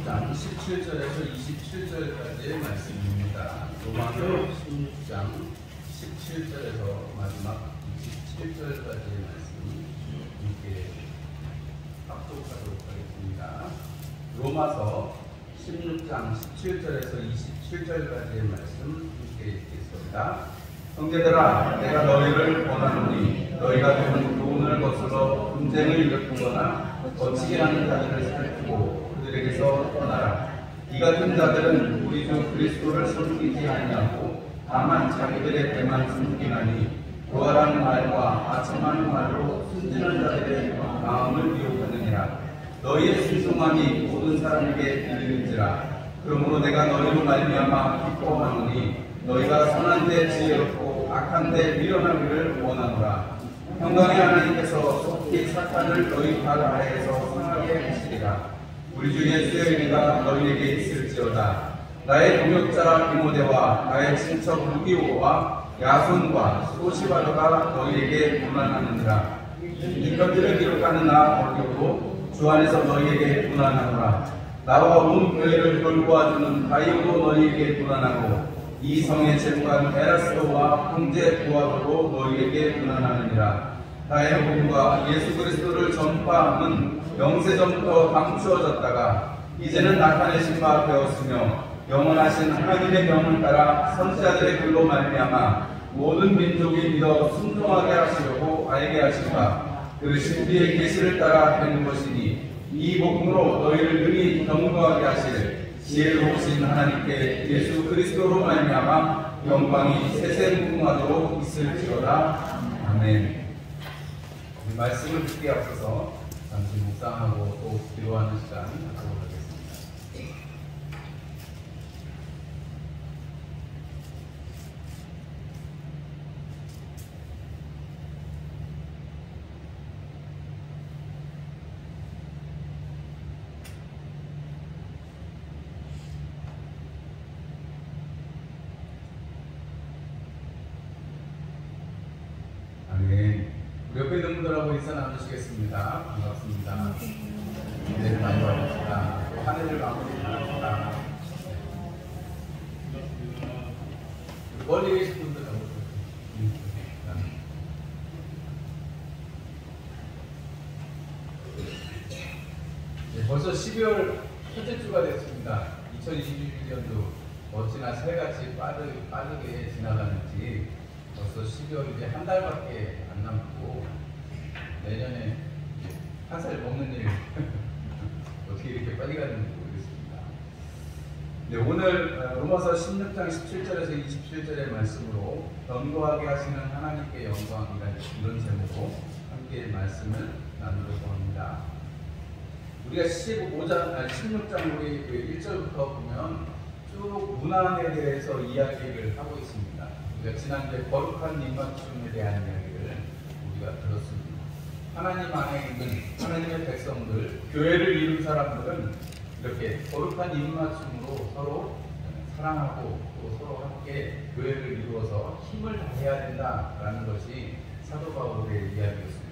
16장 17절에서 27절까지의 말씀입니다. 로마서 16장 17절에서 마지막 27절까지의 말씀 함께 합독하도록 하겠습니다. 로마서 16장 17절에서 27절까지의 말씀 함께 읽겠습니다. 형제들아, 내가 너희를 권하노니 너희가 좀 교훈을 거슬러 분쟁을 일으키거나 거치게 하는 자들을 살피고 그들에게서 떠나라. 이 같은 자들은 우리 주 그리스도를 섬기지 아니하고 다만 자기들의 배만 섬기나니 부활하는 말과 아첨하는 말로 순진한 자들의 마음을 미혹하느니라. 너희의 순종함이 모든 사람에게 들리는지라. 그러므로 내가 너희로 말미암아 기뻐하노니 너희가 선한 데 지혜롭고 악한 데 미련하기를 원하노라. 평강의 하나님께서 속히 사탄을 너희 발 아래에서 상하게 하시리라. 우리 주 예수의 은혜가 너희에게 있을지어다. 나의 동역자 디모데와 나의 친척 루디오와 야손과 소시바르가 너희에게 문안하느니라. 이 편지를 기록하는 나 바울도 주 안에서 너희에게 문안하노라. 나와 온 교회를 돌보아주는 가이오도 너희에게 문안하고 이 성의 책관 에라스도와 형제 부하도도 너희에게 문안하느니라. 나의 복음과 예수 그리스도를 전파함은 영세전부터 감추어졌다가 이제는 나타내신 바 되었으며 영원하신 하나님의 명을 따라 선지자들의 글로 말미암아 모든 민족이 믿어 순종하게 하시려고 알게 하신 바 그 신비의 계시를 따라 되는 것이니 이 복음으로 너희를 능히 경고하게 하실 지혜로우신 하나님께 예수 그리스도로 말미암아 영광이 세세무궁하도록 있을지어다. 아멘. 이 말씀을 듣기에 앞서서 잠시 묵상하고 또 기도하는 시간 갖도록 하겠습니다. 아멘. 우리 옆에 있는 분들하고 인사 나누시겠습니다. 반갑습니다. 은혜를 많이 받으시다. 한 해를 마무리 잘합시다. 멀리 계신 분들하고 벌써 12월 첫째 주가 됐습니다. 2021년도 어찌나 새같이 빠르게 지나가는지 벌써 12월 이제 한 달밖에 안 남고 내년에 한 살 먹는 일 어떻게 이렇게 빨리 가는지 모르겠습니다. 네, 오늘 로마서 16장 17절에서 27절의 말씀으로 견고하게 하시는 하나님께 영광이라는 이런 제목으로 함께 말씀을 나누려고 합니다. 우리가 16장 우리 1절부터 보면 쭉 문안에 대해서 이야기를 하고 있습니다. 우리가 지난주에 거룩한 입맞춤에 대한 이야기를 우리가 들었습니다. 하나님 안에 있는 하나님의 백성들, 교회를 이룬 사람들은 이렇게 거룩한 입맞춤으로 서로 사랑하고 또 서로 함께 교회를 이루어서 힘을 다해야 된다라는 것이 사도 바울의 이야기였습니다.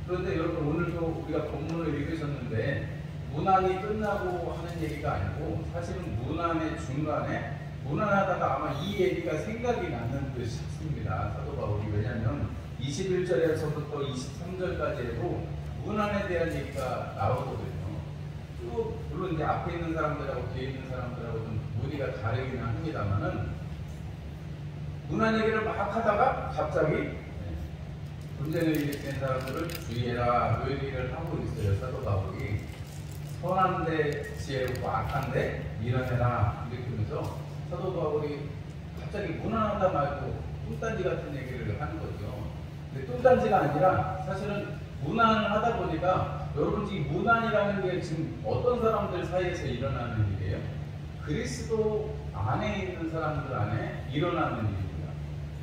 그런데 여러분, 오늘도 우리가 본문을 읽으셨는데 문안이 끝나고 하는 얘기가 아니고 사실은 문안의 중간에 문안하다가 아마 이 얘기가 생각이 나는 듯 싶습니다. 사도 바울이. 왜냐하면 21절에서부터 23절까지에도 문안에 대한 얘기가 나오거든요. 쭉 물론 이제 앞에 있는 사람들하고 뒤에 있는 사람들하고 좀 무리가 다르기는 합니다만은 문안 얘기를 막 하다가 갑자기 분쟁을 일으킨 사람들을 주의해라 그 얘기를 하고 있어요. 사도 바울이. 선한데 지혜롭고 악한데 미련해라 이렇게 하면서 사도 바울이 갑자기 무난하다 말고 뚱딴지 같은 얘기를 하는 거죠. 근데 뚱딴지가 아니라 사실은 무난을 하다 보니까 여러분, 이 무난이라는 게 지금 어떤 사람들 사이에서 일어나는 일이에요? 그리스도 안에 있는 사람들 안에 일어나는 일입니다.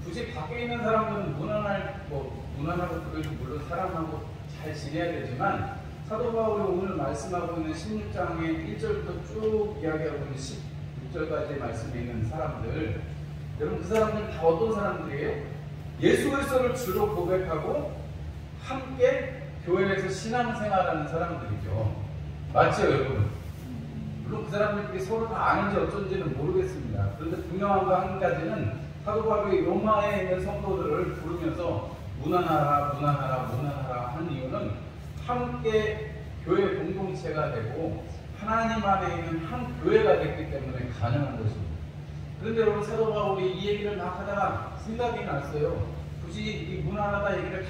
굳이 밖에 있는 사람들은 무난하고 그래도 물론 사람하고 잘 지내야 되지만 사도 바울이 오늘 말씀하고 있는 16장의 1절부터 쭉 이야기하고 있는 16절까지의 말씀에 있는 사람들, 여러분 그 사람들은 다 어떤 사람들이에요? 예수 그리스도를 주로 고백하고 함께 교회에서 신앙생활하는 사람들이죠. 맞죠, 여러분? 물론 그 사람들끼리 서로 다 아는지 어쩐지는 모르겠습니다. 그런데 분명한 거 한 가지는 사도 바울이 로마에 있는 성도들을 부르면서 문안하라, 문안하라, 문안하라 하는 이유는 함께 교회 공동체가 되고 하나님 안에 있는 한 교회가 됐기 때문에 가능한 것입니다. 그런데 여러분, 사도 바울이 이 얘기를 막 하다가 생각이 났어요. 굳이 이 문안하다 얘기를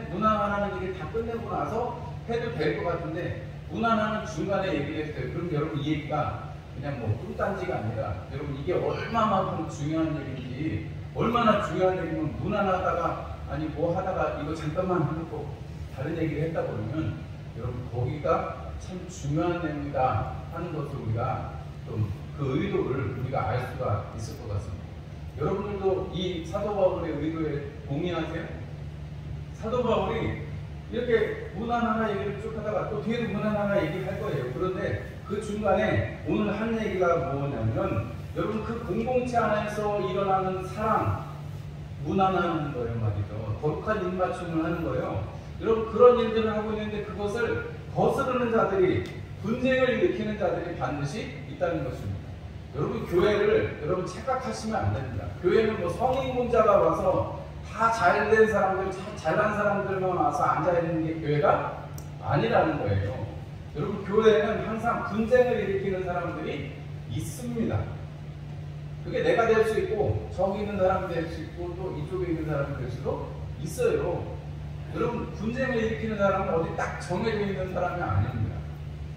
문안하는 얘기를 다 끝내고 나서 해도 될 것 같은데, 문안하는 중간에 얘기를 했어요. 그럼 여러분, 이 얘기가 그냥 뭐 뚱딴지가 아니라, 여러분 이게 얼마만큼 중요한 얘기인지, 얼마나 중요한 얘기면 문안하다가 아니 뭐 하다가 이거 잠깐만 해놓고 다른 얘기를 했다 그러면, 여러분 거기가 참 중요한 내용이다 하는 것을 우리가 좀 그 의도를 우리가 알 수가 있을 것 같습니다. 여러분들도 이 사도 바울의 의도에 동의하세요? 사도 바울이 이렇게 문안 하나 얘기를 쭉 하다가 또 뒤에도 문안 하나 얘기할 거예요. 그런데 그 중간에 오늘 한 얘기가 뭐냐면, 여러분 그 공동체 안에서 일어나는 사랑, 문안하는 거예요 말이죠. 거룩한 입맞춤을 하는 거예요. 여러분 그런 일들을 하고 있는데 그것을 거스르는 자들이, 분쟁을 일으키는 자들이 반드시 있다는 것입니다. 여러분 교회를 여러분 착각하시면 안 됩니다. 교회는 뭐 성인군자가 와서 다 잘된 사람들, 잘난 사람들만 와서 앉아있는 게 교회가 아니라는 거예요. 여러분 교회는 항상 분쟁을 일으키는 사람들이 있습니다. 그게 내가 될 수 있고, 저기 있는 사람이 될 수 있고, 또 이쪽에 있는 사람이 될 수도 있어요. 여러분 분쟁을 일으키는 사람은 어디 딱 정해져 있는 사람이 아닙니다.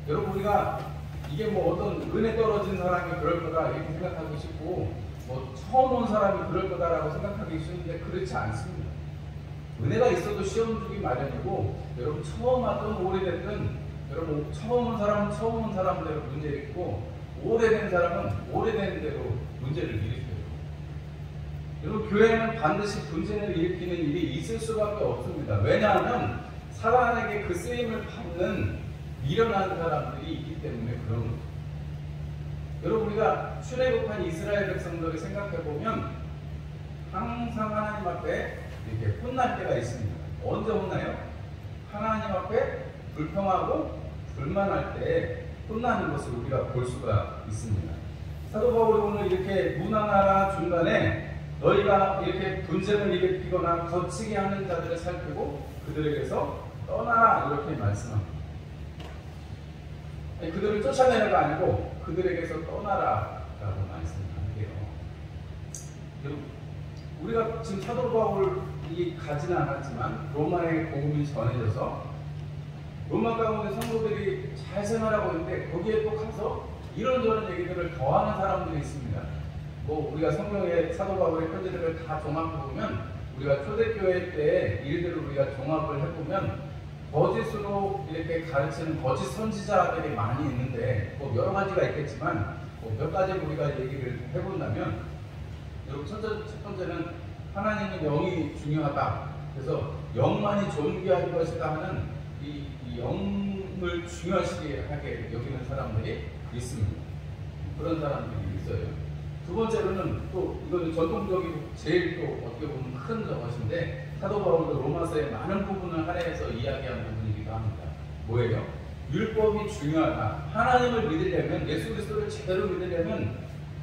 여러분 우리가 이게 뭐 어떤 은혜 떨어진 사람이 그럴 거다 이렇게 생각하기 쉽고, 뭐 처음 온 사람이 그럴 거다라고 생각하기 쉬운데 그렇지 않습니다. 은혜가 있어도 시험 주기 마련이고, 여러분 처음 왔든 오래됐든, 여러분 처음 온 사람은 처음 온 사람대로 문제를 일으키고, 오래된 사람은 오래된 대로 문제를 일으켜요. 여러분 교회는 반드시 분쟁을 일으키는 일이 있을 수밖에 없습니다. 왜냐하면 사단에게 그 쓰임을 받는 미련한 사람들이 있기 때문에 그런 거예요. 여러분 우리가 출애굽한 이스라엘 백성들을 생각해 보면 항상 하나님 앞에 이렇게 혼날 때가 있습니다. 언제 혼나요? 하나님 앞에 불평하고 불만할 때 혼나는 것을 우리가 볼 수가 있습니다. 사도 바울이 오늘 이렇게 문안하라 중간에 너희가 이렇게 분쟁을 일으키거나 거치게 하는 자들을 살피고 그들에게서 떠나라 이렇게 말씀합니다. 그들을 쫓아내는 거 아니고 그들에게서 떠나라 라고 말씀하는데요. 우리가 지금 사도 바울이 가지는 않았지만 로마의 복음이 전해져서 로마 가운데 성도들이 잘 생활하고 있는데 거기에 또 가서 이런저런 얘기들을 더하는 사람들이 있습니다. 뭐 우리가 성경의 사도 바울의 편지들을 다 종합해보면, 우리가 초대교회 때 일들을 우리가 종합을 해보면 거짓으로 이렇게 가르치는 거짓 선지자들이 많이 있는데, 뭐 여러 가지가 있겠지만 뭐 몇 가지 우리가 얘기를 해본다면, 여러분 첫 번째는 하나님의 영이 중요하다. 그래서 영만이 존귀할 것이다 하는 이 영을 중요시하게 여기는 사람들이 있습니다. 그런 사람들이 있어요. 두 번째로는 또 이거는 전통적이고 제일 또 어떻게 보면 큰 것인데, 사도 바울도 로마서의 많은 부분을 할애해서 이야기하는 부분이기도 합니다. 뭐예요? 율법이 중요하다. 하나님을 믿으려면, 예수 그리스도를 제대로 믿으려면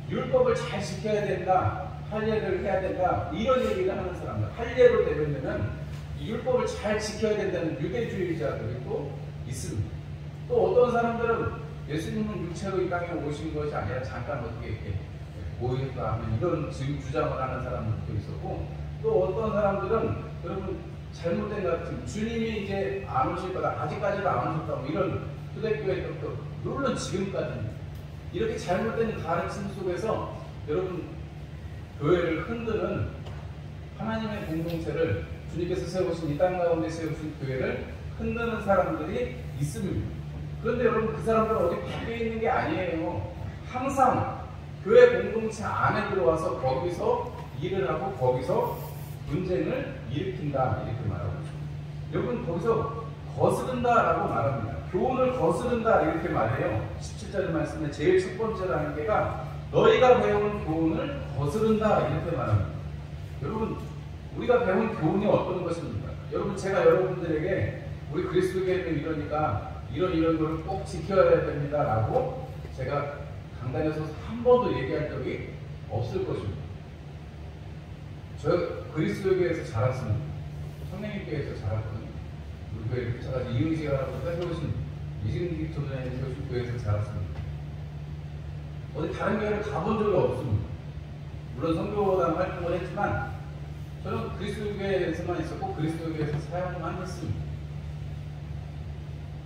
율법을 잘 지켜야 된다. 할례를 해야 된다. 이런 얘기를 하는 사람들. 할례로 되려면 율법을 잘 지켜야 된다는 유대주의자들이 또 있습니다. 또 어떤 사람들은 예수님은 육체로 이 땅에 오신 것이 아니라 잠깐 어떻게 이렇게 보일까 하면 이런 주장을 하는 사람들도 있었고, 또 어떤 사람들은 여러분 잘못된 것 같은, 주님이 이제 안 오실 거다, 아직까지도 안 오셨다고, 이런 초대교회 또 물론 지금까지는 이렇게 잘못된 가르침 속에서 여러분 교회를 흔드는, 하나님의 공동체를 주님께서 세우신 이 땅 가운데 세우신 교회를 흔드는 사람들이 있습니다. 그런데 여러분 그 사람들은 어디 밖에 있는 게 아니에요. 항상 교회 공동체 안에 들어와서 거기서 일을 하고 거기서 분쟁을 일으킨다 이렇게 말하고 있습니다. 여러분 거기서 거스른다라고 말합니다. 교훈을 거스른다 이렇게 말해요. 17절 말씀에 제일 첫 번째라는 게가 너희가 배운 교훈을 거스른다 이렇게 말합니다. 여러분 우리가 배운 교훈이 어떤 것입니까? 여러분 제가 여러분들에게 우리 그리스도교회는 이러니까 이런 거를 꼭 지켜야 됩니다 라고 제가 강단에서 한 번도 얘기한 적이 없을 것입니다. 저 그리스도 교회에서 자랐습니다. 성령님 교회에서 자랐거든요. 우리 교회 제가 이응시가라고 세우신 이승기 총장님 세우신 교회에서 자랐습니다. 어디 다른 교회를 가본 적이 없습니다. 물론 선교단 활동을 했지만 저는 그리스도 교회에서만 있었고 그리스도 교회에서 사역만 했습니다.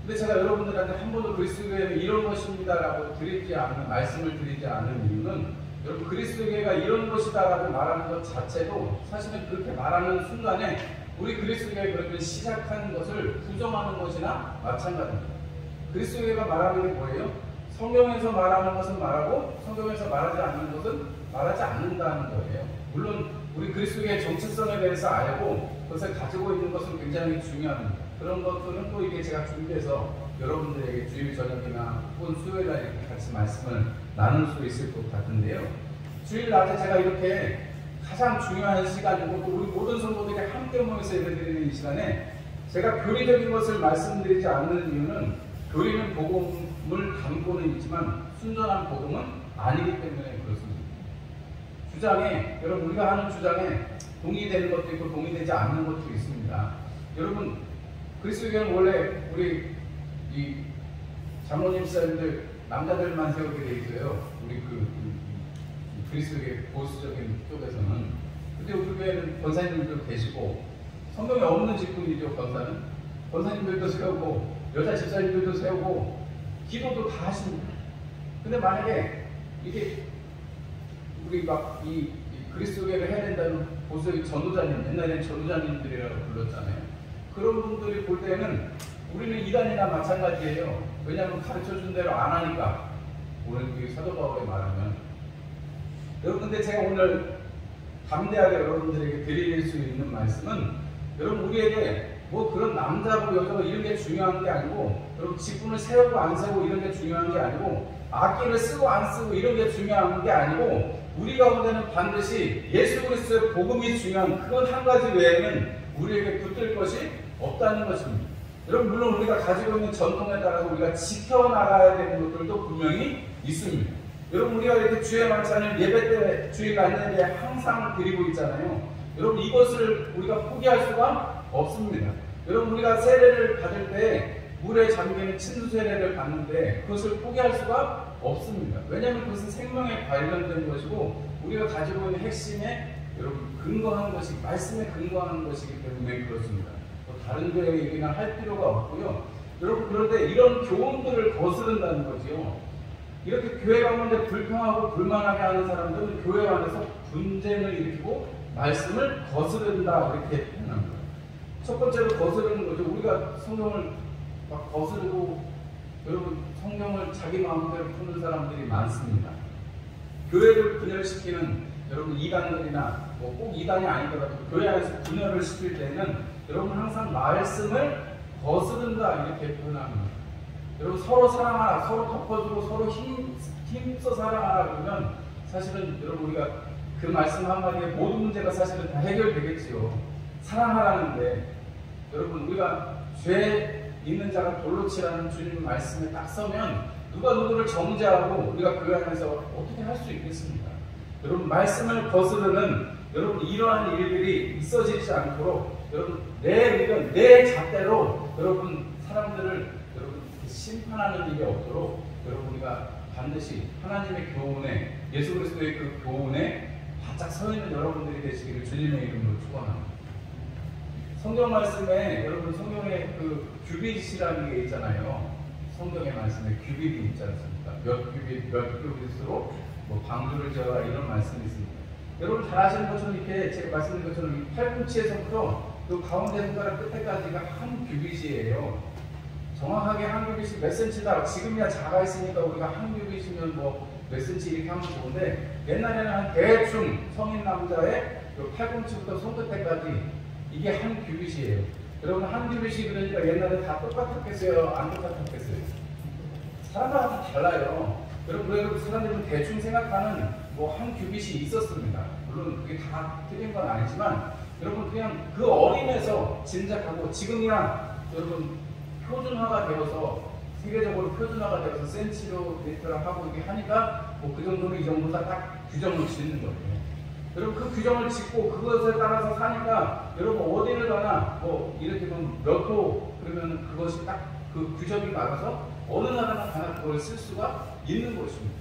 근데 제가 여러분들한테 한 번도 그리스도 교회는 이런 것입니다라고 말씀을 드리지 않은 이유는 여러분 그리스도 교회가 이런 것이다라고 말하는 것 자체도 사실은 그렇게 말하는 순간에 우리 그리스도 교회 그러면 시작하는 것을 부정하는 것이나 마찬가지입니다. 그리스도 교회가 말하는 게 뭐예요? 성경에서 말하는 것은 말하고 성경에서 말하지 않는 것은 말하지 않는다는 거예요. 물론 우리 그리스도의 정체성에 대해서 알고 그것을 가지고 있는 것은 굉장히 중요합니다. 그런 것들은 또 이게 제가 준비해서 여러분들에게 주일 저녁이나 혹은 수요일 날 이렇게 같이 말씀을 나눌 수 있을 것 같은데요. 주일 낮에 제가 이렇게 가장 중요한 시간이고 또 우리 모든 성도들이 함께 모여서 예배드리는 이 시간에 제가 교리적인 것을 말씀드리지 않는 이유는 교리는 복음을 담고는 있지만 순전한 복음은 아니기 때문에 그렇습니다. 주장에 여러분 우리가 하는 주장에 동의되는 것도 있고 동의되지 않는 것도 있습니다. 여러분 그리스도교는 원래 우리 이 장로님 사님들 남자들만 세우게 돼 있어요. 우리 그리스도교의 보수적인 쪽에서는. 근데 우리 교회는 권사님들도 계시고 성경에 없는 직분이죠. 권사님들도 세우고 여자 집사님들도 세우고 기도도 다 하십니다. 근데 만약에 이게 우리 막 이 그리스도교를 해야 된다는 보수의 전도자님, 옛날에는 전도자님들이라고 불렀잖아요. 그런 분들이 볼 때는 우리는 이단이나 마찬가지예요. 왜냐하면 가르쳐준 대로 안 하니까. 오늘 그 사도 바울의 말하면. 여러분, 근데 제가 오늘 담대하게 여러분들에게 드릴 수 있는 말씀은 여러분 우리에게 뭐 그런 남자고 여자고 이런 게 중요한 게 아니고 여러분 직분을 세우고 안 세우고 이런 게 중요한 게 아니고 악기를 쓰고 안 쓰고 이런 게 중요한 게 아니고 우리 가운데는 반드시 예수 그리스도의 복음이 중요한 그것 한 가지 외에는 우리에게 붙들 것이 없다는 것입니다. 여러분 물론 우리가 가지고 있는 전통에 따라서 우리가 지켜나가야 되는 것들도 분명히 있습니다. 여러분 우리가 이렇게 주의 만찬을 예배 때 주일 낮에 항상 드리고 있잖아요. 여러분 이것을 우리가 포기할 수가 없습니다. 여러분 우리가 세례를 받을 때 물에 잠기는 침수 세례를 받는데 그것을 포기할 수가 없습니다. 왜냐하면 그것은 생명에 관련된 것이고 우리가 가지고 있는 핵심에 여러분 근거한 것이 말씀에 근거하는 것이기 때문에 그렇습니다. 다른 교회 얘기나 할 필요가 없고요. 여러분 그런데 이런 교훈들을 거스른다는 거지요. 이렇게 교회 가운데 불평하고 불만하게 하는 사람들은 교회 안에서 분쟁을 일으키고 말씀을 거스른다 이렇게 표현합니다. 첫 번째로 거스르는 거죠. 우리가 성경을 막 거스르고 여러분 성경을 자기 마음대로 푸는 사람들이 많습니다. 교회를 분열시키는 여러분 이단들이나 뭐 꼭 이단이 아니더라도 교회 안에서 분열을 시킬 때는 여러분 항상 말씀을 거스른다 이렇게 표현합니다. 여러분 서로 사랑하라, 서로 덮어주고 서로 힘써 사랑하라 그러면 사실은 여러분 우리가 그 말씀 한마디에 모든 문제가 사실은 다 해결되겠지요. 사랑하라는데 여러분 우리가 죄 있는 자가 돌로 치라는 주님 말씀에 딱 서면 누가 누구를 정죄하고 우리가 그 안에서 어떻게 할 수 있겠습니까? 여러분 말씀을 거스르는 여러분 이러한 일들이 있어지지 않도록 여러분 내 의견, 내 잣대로 여러분 사람들을 여러분 심판하는 일이 없도록 여러분 우리가 반드시 하나님의 교훈에 예수 그리스도의 그 교훈에 바짝 서 있는 여러분들이 되시기를 주님의 이름으로 축원합니다. 성경 말씀에 여러분 성경에 그 규빗이라는 게 있잖아요. 성경의 말씀에 규빗이 있지 않습니까? 몇 규빗으로 뭐 방주를 지어라 이런 말씀이 있습니다. 여러분 잘 아시는 것처럼 이렇게 제가 말씀드린 것처럼 팔꿈치에서부터 그 가운데 손가락 끝에까지가 한 규빗이에요. 정확하게 한 규빗이 몇 센치다. 지금이야 작아 있으니까 우리가 한 규빗이면 뭐 몇 센치 이렇게 하면 좋은데 옛날에는 한 대충 성인 남자의 그 팔꿈치부터 손끝에까지 이게 한 규빗이에요. 여러분 한 규빗이 그러니까 옛날에 다 똑같았겠어요? 안 똑같았겠어요? 사람마다 다 달라요. 여러분 그래도 사람들은 대충 생각하는 뭐 한 규빗이 있었습니다. 물론 그게 다 틀린 건 아니지만 여러분 그냥 그 어림에서 짐작하고 지금이야 여러분 표준화가 되어서 세계적으로 표준화가 되어서 센티미터를 하고 이렇게 하니까 뭐 그 정도는 이 정도다 딱 규정을 짓는 거예요. 여러분 그 규정을 짓고 그것에 따라서 사니까 여러분 어디를 가나 뭐 이렇게 보면 몇 호 그러면 그것이 딱 그 규정이 맞아서 어느 나라나 가나 그걸 쓸 수가 있는 것입니다.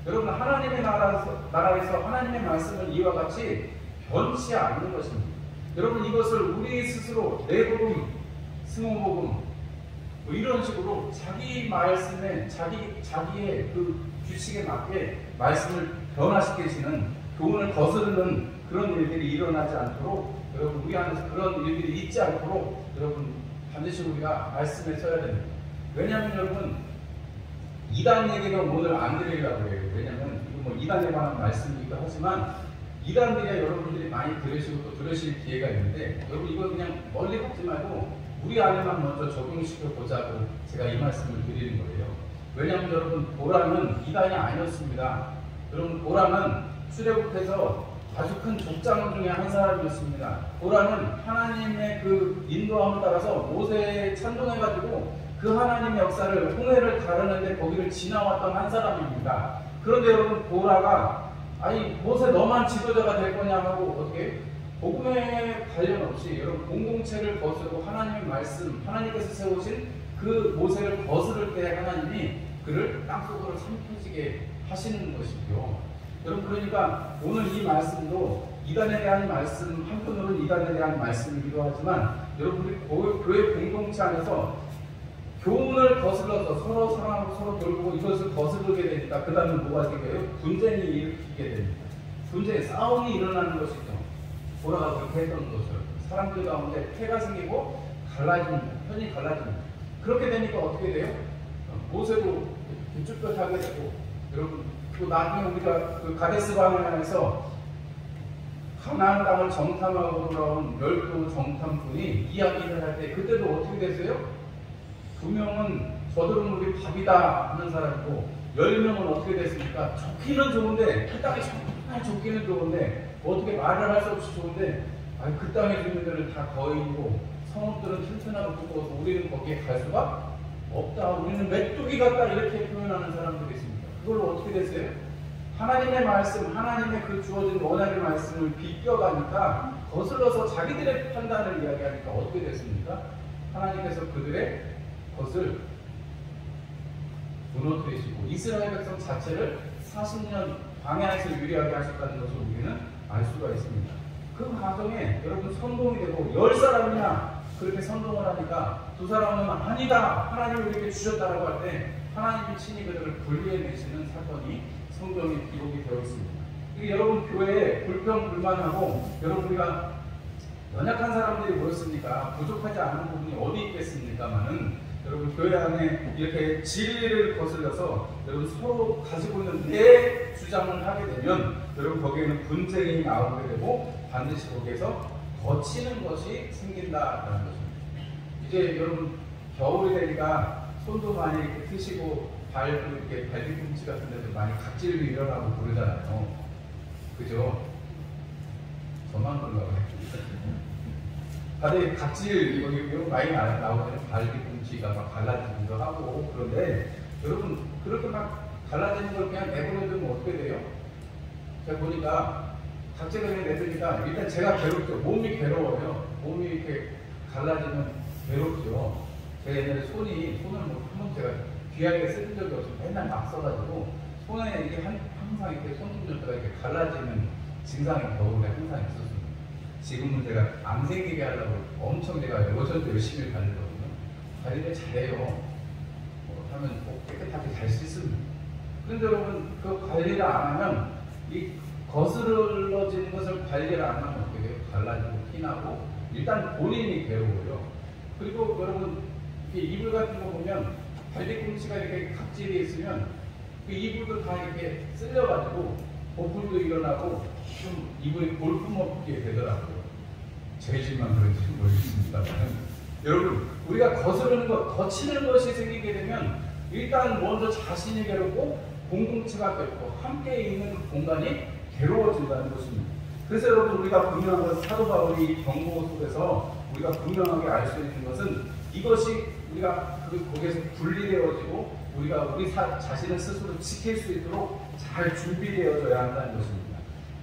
여러분 하나님의 나라에서 하나님의 말씀은 이와 같이 변치 않는 것입니다. 여러분 이것을 우리 스스로 내복음, 승호복음 뭐 이런 식으로 자기 말씀에 자기의 그 규칙에 맞게 말씀을 변화시키시는 교훈을 거스르는 그런 일들이 일어나지 않도록 여러분 우리 안에서 그런 일들이 있지 않도록 여러분 반드시 우리가 말씀에 서야 됩니다. 왜냐하면 여러분 이단 얘기는 오늘 안 드리려고 해요. 왜냐하면 이거 뭐 이단에 관한 말씀이기도 하지만 이단들이야 여러분들이 많이 들으시고 또 들으실 기회가 있는데 여러분 이거 그냥 멀리 갖지 말고 우리 안에만 먼저 적용시켜 보자고 제가 이 말씀을 드리는 거예요. 왜냐하면 여러분 보람은 이단이 아니었습니다. 여러분 보람은 출애굽해서 아주 큰 족장 중에 한 사람이었습니다. 보람은 하나님의 그 인도함을 따라서 모세에 찬동해가지고 그 하나님의 역사를 홍해를 가르는데 거기를 지나왔던 한 사람입니다. 그런데 여러분 보라가 아니 모세 너만 지도자가 될 거냐 하고 어떻게 복음에 관련 없이 여러분 공동체를 거스르고 하나님의 말씀 하나님께서 세우신 그 모세를 거스를 때 하나님이 그를 땅속으로 삼켜지게 하시는 것이죠. 여러분 그러니까 오늘 이 말씀도 이단에 대한 말씀 한편으로는 이단에 대한 말씀이기도 하지만 여러분들이 교회 공동체 안에서 교훈을 거슬러서 서로 사랑하고 서로 돌보고 이것을 거스르게 되니까 그 다음에 뭐가 되게요? 분쟁이 일으키게 됩니다. 분쟁, 싸움이 일어나는 것이죠. 보라가 그렇게 했던 것처럼 사람들 가운데 패가 생기고 갈라집니다. 편이 갈라집니다. 그렇게 되니까 어떻게 돼요? 모세도 쭈뼛하게 되고 여러분 또 나중에 우리가 그 가데스 바네아에서 가나안 땅을 정탐하고 돌아온 12 정탐꾼이 이야기를 할 때 그때도 어떻게 됐어요? 2명은 저들은 우리 밥이다 하는 사람이고 10명은 어떻게 됐습니까? 좋기는 좋은데 그 땅이 정말 좋기는 좋은데 어떻게 말을 할 수 없이 좋은데 아니, 그 땅에 있는 데는 다 거인이고 성읍들은 튼튼하고 두꺼워서 우리는 거기에 갈 수가 없다. 우리는 메뚜기 같다 이렇게 표현하는 사람들이 있습니다. 그걸로 어떻게 됐어요? 하나님의 말씀, 하나님의 그 주어진 언약의 말씀을 비껴가니까 거슬러서 자기들의 판단을 이야기하니까 어떻게 됐습니까? 하나님께서 그들의 것을 무너뜨리시고 이스라엘 백성 자체를 40년 광야에서 유리하게 하셨다는 것을 우리는 알 수가 있습니다. 그 과정에 여러분 성공이 되고 10사람이나 그렇게 선동을 하니까 2사람은 아니다 하나님이 우리에게 주셨다라고 할 때 하나님이 친히 그들을 분리해내시는 사건이 성경에 기록이 되어 있습니다. 여러분 교회에 불평불만하고 여러분 우리가 연약한 사람들이 모였으니까 부족하지 않은 부분이 어디 있겠습니까마는 여러분 교회 안에 이렇게 진리를 거슬려서 여러분 서로 가지고 있는 내 주장을 하게 되면 여러분 거기에는 분쟁이 나오게 되고 반드시 거기에서 거치는 것이 생긴다라는 것입니다. 이제 여러분 겨울이 되니까 손도 많이 이렇게 트시고 발도 이렇게 발뒤꿈치 같은 데도 많이 각질이 일어나고 그러잖아요. 그죠? 저만 그런가 봐요. 다들 각질 이거 많이 나오면 발뒤꿈치가 막 갈라지기도 하고 그런데 여러분 그렇게 막 갈라지는 걸 그냥 내버려두면 어떻게 돼요? 제가 보니까 각질을 그냥 내두니까 일단 제가 괴롭죠. 몸이 괴로워요. 몸이 이렇게 갈라지면 괴롭죠. 제가 옛날에 손을 뭐 한번 제가 귀하게 쓴 적이 없어서 맨날 막 써가지고 손에 이게 항상 이렇게 손톱뼈가 이렇게 갈라지는 증상이 겨울에 항상 있었습니다. 지금은 제가 안 생기게 하려고 엄청 제가 로션도 열심히 바르거든요. 관리를 잘해요. 하면 꼭 깨끗하게 잘 씻습니다. 그런데 여러분 그 관리를 안 하면 이 거스러지는 것을 관리를 안 하면 어떻게 돼요? 갈라지고 피나고 일단 본인이 괴로워요. 그리고 여러분 이불 같은 거 보면 발뒤꿈치가 이렇게 각질이 있으면 그 이불도 다 이렇게 쓸려가지고 보풀도 일어나고 좀 이불이 볼품없게 되더라고요. 제 집만 그런지 모르겠습니다만 여러분 우리가 거스르는 것, 거치는 것이 생기게 되면 일단 먼저 자신이 괴롭고 공동체가 괴롭고 함께 있는 공간이 괴로워진다는 것입니다. 그래서 여러분 우리가 분명한 것은 사도 바울이 경고 속에서 우리가 분명하게 알 수 있는 것은 이것이 우리가 거기에서 분리되어지고 우리가 우리 자신을 스스로 지킬 수 있도록 잘 준비되어져야 한다는 것입니다.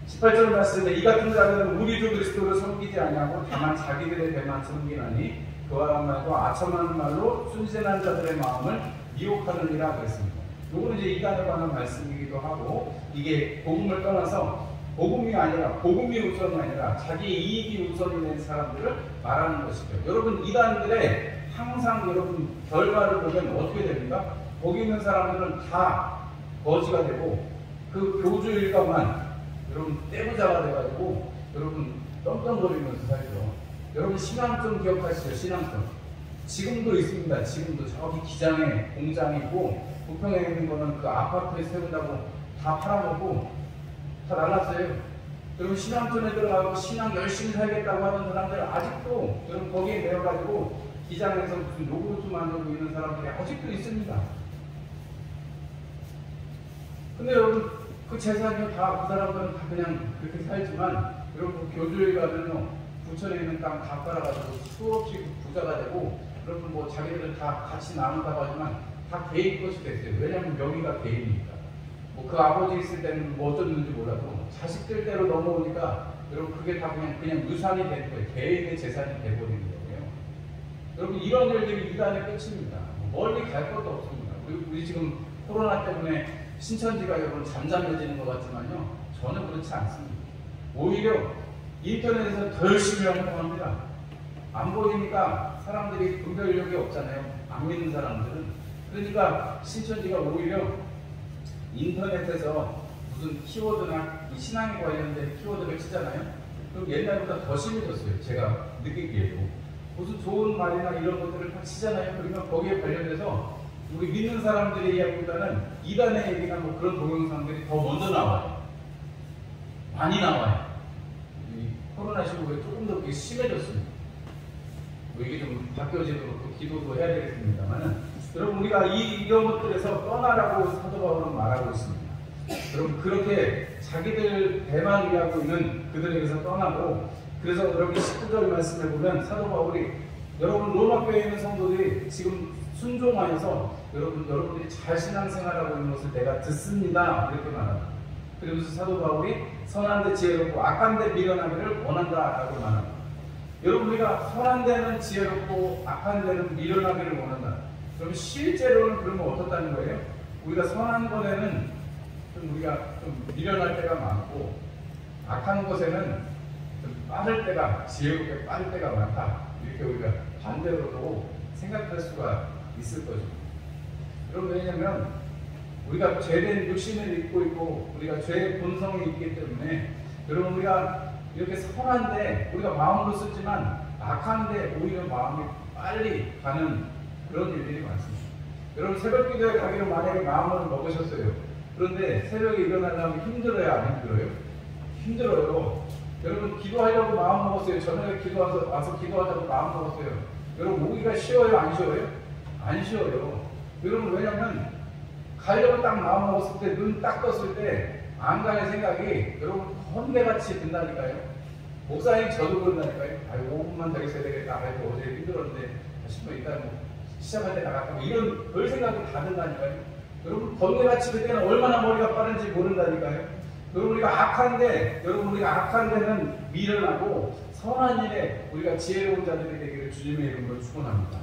18절 말씀에 이 같은 자들은 우리 주 그리스도를 섬기지 아니하고 다만 자기들의 배만 섬기나니 그와 말고 아첨하는 말로 순진한 자들의 마음을 미혹하느니라 그랬습니다. 요거는 이제 이단에 관한 말씀이기도 하고, 이게 복음을 떠나서 복음이 우선이 아니라 자기의 이익이 우선이 된 사람들을 말하는 것이죠. 여러분, 이단들의 항상 여러분 결과를 보면 어떻게 됩니까? 거기 있는 사람들은 다 거지가 되고 그 교주 일가만 여러분 떼부자가 돼가지고 여러분 떵떵거리면서 살죠. 여러분 신앙점 기억하시죠? 신앙점 지금도 있습니다. 지금도 저기 기장에 공장이 있고 부평에 있는 거는 그 아파트에 세운다고 다 팔아먹고 다 날랐어요. 여러분 신앙촌에 들어가고 신앙 열심히 살겠다고 하는 사람들 아직도 여러분 거기에 내려가지고 기장에서 무슨 요구르트 만들고 있는 사람들이 아직도 있습니다. 근데 여러분 그 재산이 다 그 사람들은 다 그냥 그렇게 살지만 여러분 교주에 가면요 부천에 있는 땅 다 팔아가지고 수없이 부자가 되고 여러분 뭐 자기들은 다 같이 나눈다고 하지만 다 개인 것이 됐어요. 왜냐하면 명의가 개인이니까. 뭐 그 아버지 있을 때는 뭐 어쩌는지 몰라도 자식들 대로 넘어오니까 여러분 그게 다 그냥 유산이 된 거예요. 개인의 재산이 돼버리는 거예요. 여러분 이런 일들이 이단의 끝입니다. 멀리 갈 것도 없습니다. 우리 지금 코로나 때문에 신천지가 여러분 잠잠해지는 것 같지만요 저는 그렇지 않습니다. 오히려 인터넷에서 더 열심히 하려고 합니다. 안 보이니까 사람들이 분별력이 없잖아요. 안 믿는 사람들은. 그러니까 신천지가 오히려 인터넷에서 무슨 키워드나 이 신앙에 관련된 키워드를 치잖아요. 그럼 옛날보다 더 심해졌어요. 제가 느끼기에도. 무슨 좋은 말이나 이런 것들을 다 치잖아요. 그러면 거기에 관련돼서 우리 믿는 사람들의 이야기보다는 이단의 얘기나 뭐 그런 동영상들이 더 먼저 나와요. 많이 나와요. 이 코로나 시국에 조금 더 그게 심해졌습니다. 뭐 이게 좀 바뀌어지도록 또 기도도 해야 되겠습니다만은 여러분 우리가 이런 것들에서 떠나라고 사도 바울은 말하고 있습니다. 여러분 그렇게 자기들 배만 위하고 있는 그들에게서 떠나고, 그래서 여러분 19절 말씀에 보면 사도 바울이 여러분 로마 교회에 있는 성도들이 지금 순종하여서 여러분들이 잘 신앙생활하고 있는 것을 내가 듣습니다. 이렇게 말합니다. 그러면서 사도 바울이 선한 데 지혜롭고 악한 데 미련하기를 원한다라고 말합니다. 여러분 우리가 선한 데는 지혜롭고 악한 데는 미련하기를 원한다. 그럼 실제로는 그러면 어떻다는 거예요? 우리가 선한 것에는 우리가 좀 미련할 때가 많고 악한 것에는 좀 빠를 때가 지혜롭게 빠를 때가 많다. 이렇게 우리가 반대로도 생각할 수가 있을 거죠. 여러분 왜냐하면 우리가 죄된 육신을 입고 있고 우리가 죄의 본성이 있기 때문에 여러분 우리가 이렇게 선한데 우리가 마음으로 쓰지만 악한데 오히려 마음이 빨리 가는 그런 일들이 많습니다. 여러분 새벽 기도에 가기로 만약에 마음을 먹으셨어요. 그런데 새벽에 일어나려면 힘들어요? 안 힘들어요? 힘들어요. 여러분 기도하려고 마음 먹었어요. 저녁에 와서 기도하자고 마음 먹었어요. 여러분 오기가 쉬워요? 안 쉬워요? 안 쉬워요. 여러분 왜냐면 가려고 딱 마음 먹었을 때 눈 딱 떴을 때 안 가는 생각이 여러분 번개같이 든다니까요. 목사님 저도 그런다니까요. 아유 5분만 더 있어야 되겠다. 아이고 어제 힘들었는데 10분 있다 뭐 시작할 때 나갔다 뭐 이런 별 생각이 다 든다니까요. 여러분 번개같이 그때는 얼마나 머리가 빠른지 모른다니까요. 여러분 우리가 악한 데는 미련하고 선한 일에 우리가 지혜로운 자들이 되기를 주님의 이름으로 축원합니다.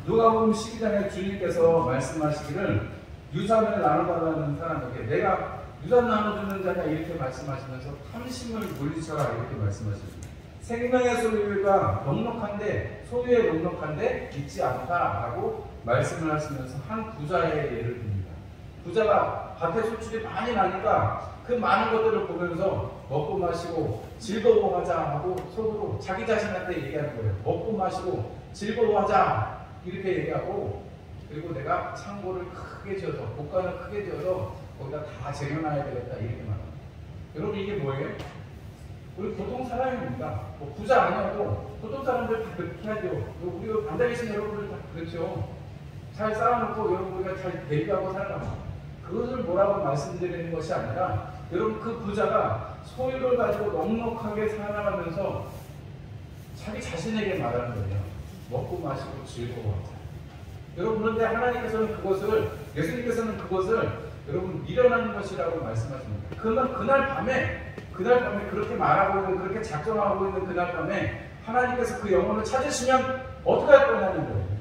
누가복음 12장에 주님께서 말씀하시기를 유산을 나눠달라는 사람에게 내가 유산 나눠주는 자냐 이렇게 말씀하시면서 탐심을 물리쳐라 이렇게 말씀하십니다. 생명의 소유가 소유에 넉넉한데 있지 않다라고 말씀을 하시면서 한 부자의 예를 듭니다. 부자가 밭에 소출이 많이 나니까 그 많은 것들을 보면서 먹고 마시고 즐거워하자 하고 속으로 자기 자신한테 얘기하는 거예요. 먹고 마시고 즐거워하자 이렇게 얘기하고, 그리고 내가 창고를 크게 지어서 복간을 크게 지어서 거기다 다 쟁여놔야 되겠다 이렇게 말합니다. 여러분 이게 뭐예요? 우리 보통 사람입니다. 뭐 부자 아니어도 보통 사람들 다 그렇게 하죠. 우리 앉아 계신 여러분들 다 그렇죠. 잘 쌓아놓고 여러분 우리가 잘 대비하고 살아갑니다. 그것을 뭐라고 말씀드리는 것이 아니라 여러분 그 부자가 소유를 가지고 넉넉하게 살아가면서 자기 자신에게 말하는 거예요. 먹고 마시고 즐거워하자. 여러분, 그런데 하나님께서는 그것을, 예수님께서는 그것을 여러분 미련한 것이라고 말씀하십니다. 그러면 그날 밤에 그렇게 말하고 있는, 그렇게 작정하고 있는 그날 밤에 하나님께서 그 영혼을 찾으시면 어떻게 할 거냐는 거예요.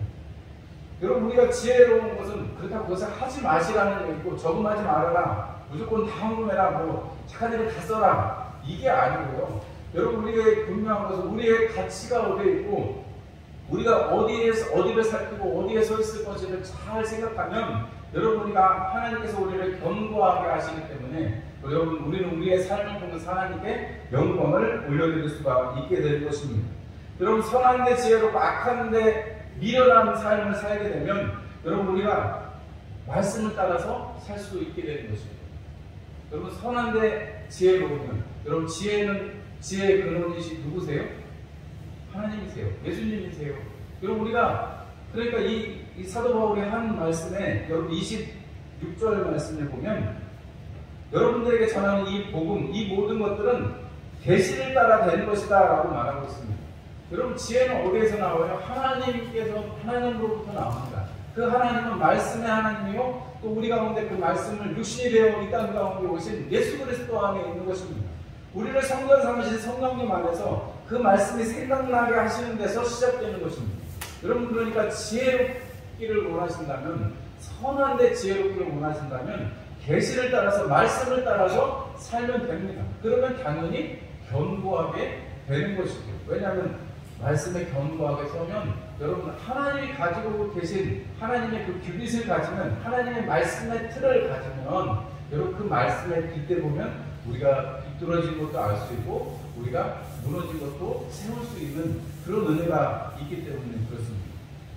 여러분, 우리가 지혜로운 것은 그렇다고 그것을 하지 마시라는 얘기고, 저금하지 말아라, 무조건 다 헌금해라, 뭐 착한 일을 다 써라, 이게 아니고요. 여러분, 우리의 분명한 것은 우리의 가치가 어디에 있고, 우리가 어디를 살피고 어디에 서 있을 것인지를 잘 생각하면, 여러분, 우리가 하나님께서 우리를 견고하게 하시기 때문에 여러분, 우리는 우리의 삶을 통해서 하나님께 영광을 올려드릴 수가 있게 될 것입니다. 여러분, 선한데 지혜롭고 악한데 미련한 삶을 살게 되면 여러분, 우리가 말씀을 따라서 살 수 있게 되는 것입니다. 여러분, 선한데 지혜로우면, 여러분, 지혜의 근원이시 누구세요? 하나님이세요. 예수님이세요. 여러분, 우리가 그러니까 이 사도 바울의 한 말씀에 여러분 26절 말씀을 보면, 여러분들에게 전하는 이 복음, 이 모든 것들은 계시를 따라 되는 것이다 라고 말하고 있습니다. 여러분, 지혜는 어디에서 나와요? 하나님으로부터 나옵니다. 그 하나님은 말씀의 하나님이요, 또 우리 가운데 그 말씀을 육신이 되어 이 땅 가운데 오신 예수 그리스도 안에 있는 것입니다. 우리를 성전 삼으신 성령님 안에서 그 말씀이 생각나게 하시는 데서 시작되는 것입니다. 여러분, 그러니까 지혜롭기를 원하신다면, 선한데 지혜롭기를 원하신다면 계시를 따라서, 말씀을 따라서 살면 됩니다. 그러면 당연히 견고하게 되는 것이죠. 왜냐하면 말씀에 견고하게 서면 여러분, 하나님이 가지고 계신 하나님의 그 규빗을 가지면, 하나님의 말씀의 틀을 가지면 여러분, 그 말씀에 빗대보면 우리가 비뚤어진 것도 알 수 있고 우리가 무너진 것도 세울 수 있는 그런 은혜가 있기 때문에 그렇습니다.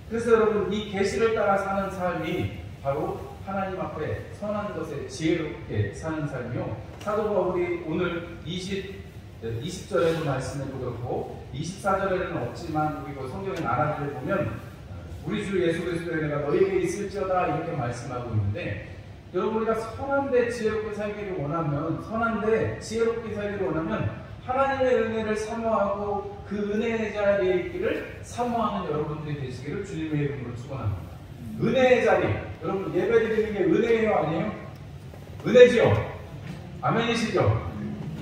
그래서 여러분, 이 계시를 따라 사는 삶이 바로 하나님 앞에 선한 것에 지혜롭게 사는 삶이요, 사도 바울이 오늘 20절에도 말씀해도 그렇고 24절에는 없지만 우리 그 성경의 나라들을 보면 우리 주 예수 그리스도의 은혜가 너희에게 있을지어다 이렇게 말씀하고 있는데, 여러분, 우리가 선한데 지혜롭게 살기를 원하면, 선한데 지혜롭게 살기를 원하면 하나님의 은혜를 사모하고 그 은혜의 자리에 있기를 사모하는 여러분들이 되시기를 주님의 이름으로 축원합니다. 은혜의 자리, 여러분, 예배드리는 게 은혜예요, 아니에요? 은혜지요? 아멘이시죠?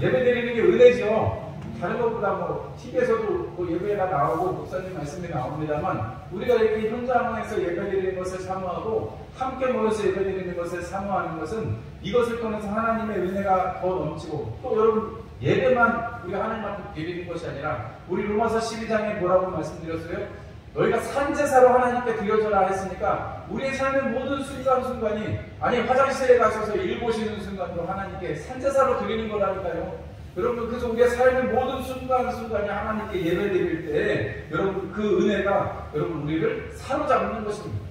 예배드리는 게 은혜죠. 다른 것보다 뭐 TV에서도 뭐 예배가 나오고 목사님 말씀이 나옵니다만, 우리가 이렇게 현장에서 예배드리는 것을 사모하고 함께 모여서 예배드리는 것을 사모하는 것은 이것을 통해서 하나님의 은혜가 더 넘치고, 또 여러분, 예배만 우리가 하나님 앞에 드리는 것이 아니라 우리 로마서 12장에 뭐라고 말씀드렸어요? 너희가 산제사로 하나님께 드려져라 했으니까 우리의 삶의 모든 순간순간이, 아니 화장실에 가셔서 일 보시는 순간으로 하나님께 산제사로 드리는 거라니까요. 여러분, 그래서 우리의 삶의 모든 순간순간이 하나님께 예배드릴 때 여러분, 그 은혜가 여러분 우리를 사로잡는 것입니다.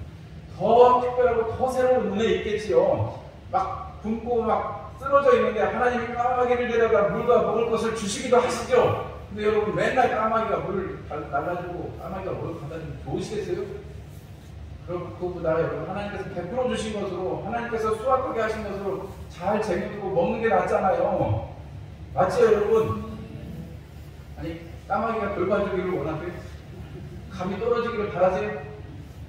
더 특별하고 더 새로운 은혜 있겠지요. 막 굶고 막 쓰러져 있는데 하나님이 까마귀를 데려가 물과 먹을 것을 주시기도 하시죠. 근데 여러분, 맨날 까마귀가 물을 달라주고 까마귀가 물을 갖다 주면 좋으시겠어요? 그럼 그거보다 여러분, 하나님께서 베풀어 주신 것으로, 하나님께서 수확하게 하신 것으로 잘 쟁여두고 먹는 게 낫잖아요. 맞죠, 여러분? 아니, 까마귀가 돌 봐주기를 원하세요? 감이 떨어지기를 바라세요?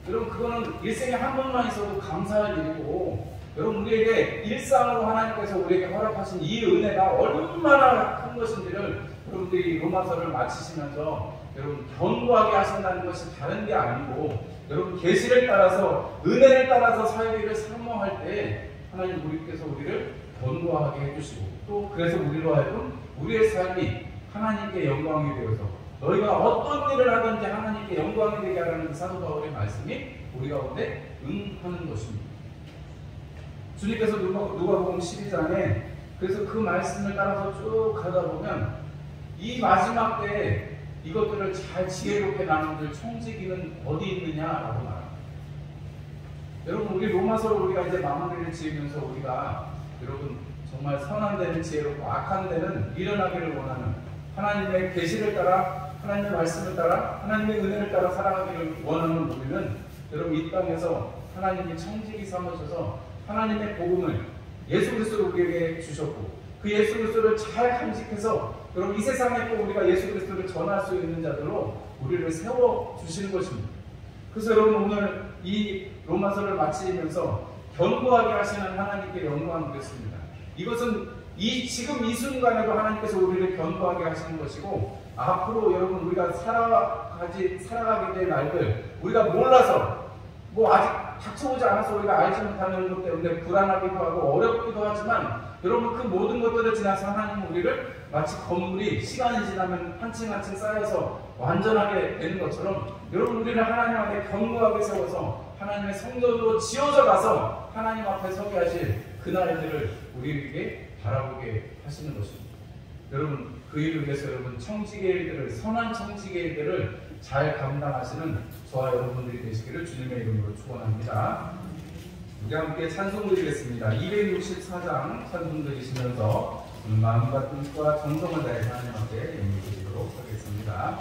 여러분, 그거는 일생에 한 번만 있어도 감사할 일이고, 여러분, 우리에게 일상으로 하나님께서 우리에게 허락하신 이 은혜가 얼마나 큰 것인지를 여러분들이 로마서를 마치시면서 여러분, 견고하게 하신다는 것이 다른 게 아니고, 여러분, 계시를 따라서, 은혜를 따라서 살기를 사모할 때 하나님 우리께서 우리를 견고하게 해주시고, 또 그래서 우리로 하여금 우리의 삶이 하나님께 영광이 되어서 너희가 어떤 일을 하든지 하나님께 영광이 되게 하라는 사도 바울의 말씀이 우리 가운데 응하는 것입니다. 주님께서 누가복음 12장에 그래서 그 말씀을 따라서 쭉 가다 보면 이 마지막 때에 이것들을 잘 지혜롭게 나누는 청지기는 어디 있느냐라고 말합니다. 여러분, 우리 로마서를 우리가 이제 마무리를 지으면서 우리가 여러분, 정말 선한 데는 지혜롭고 악한 데는 미련하기를 원하는, 하나님의 계시를 따라, 하나님의 말씀을 따라, 하나님의 은혜를 따라 살아가기를 원하는 우리는 여러분, 이 땅에서 하나님이 청지기 삼으셔서 하나님의 복음을 예수 그리스도를 우리에게 주셨고, 그 예수 그리스도를 잘 간직해서 여러분, 이 세상에 또 우리가 예수 그리스도를 전할 수 있는 자들로 우리를 세워주시는 것입니다. 그래서 여러분, 오늘 이 로마서를 마치면서 견고하게 하시는 하나님께 영광 드렸습니다. 이것은 지금 이 순간에도 하나님께서 우리를 견고하게 하시는 것이고, 앞으로 여러분 우리가 살아가게 될 날들, 우리가 몰라서 아직 닥쳐오지 않아서 우리가 알지 못하는 것 때문에 불안하기도 하고 어렵기도 하지만, 여러분 그 모든 것들을 지나서 하나님은 우리를 마치 건물이 시간이 지나면 한층 한층 쌓여서 완전하게 되는 것처럼, 여러분 우리를 하나님 앞에 견고하게 세워서 하나님의 성전으로 지어져 가서 하나님 앞에 서게 하실 그날들을 우리에게 바라보게 하시는 것입니다. 여러분 그 일을 위해서 여러분 청지기의 일들을, 선한 청지기의 일들을 잘 감당하시는 저와 여러분들이 되시기를 주님의 이름으로 축원합니다. 우리 함께 찬송 드리겠습니다. 264장 찬송 드리시면서 마음과 뜻과 정성을 다해 하나님 앞에 예물 드리도록 하겠습니다.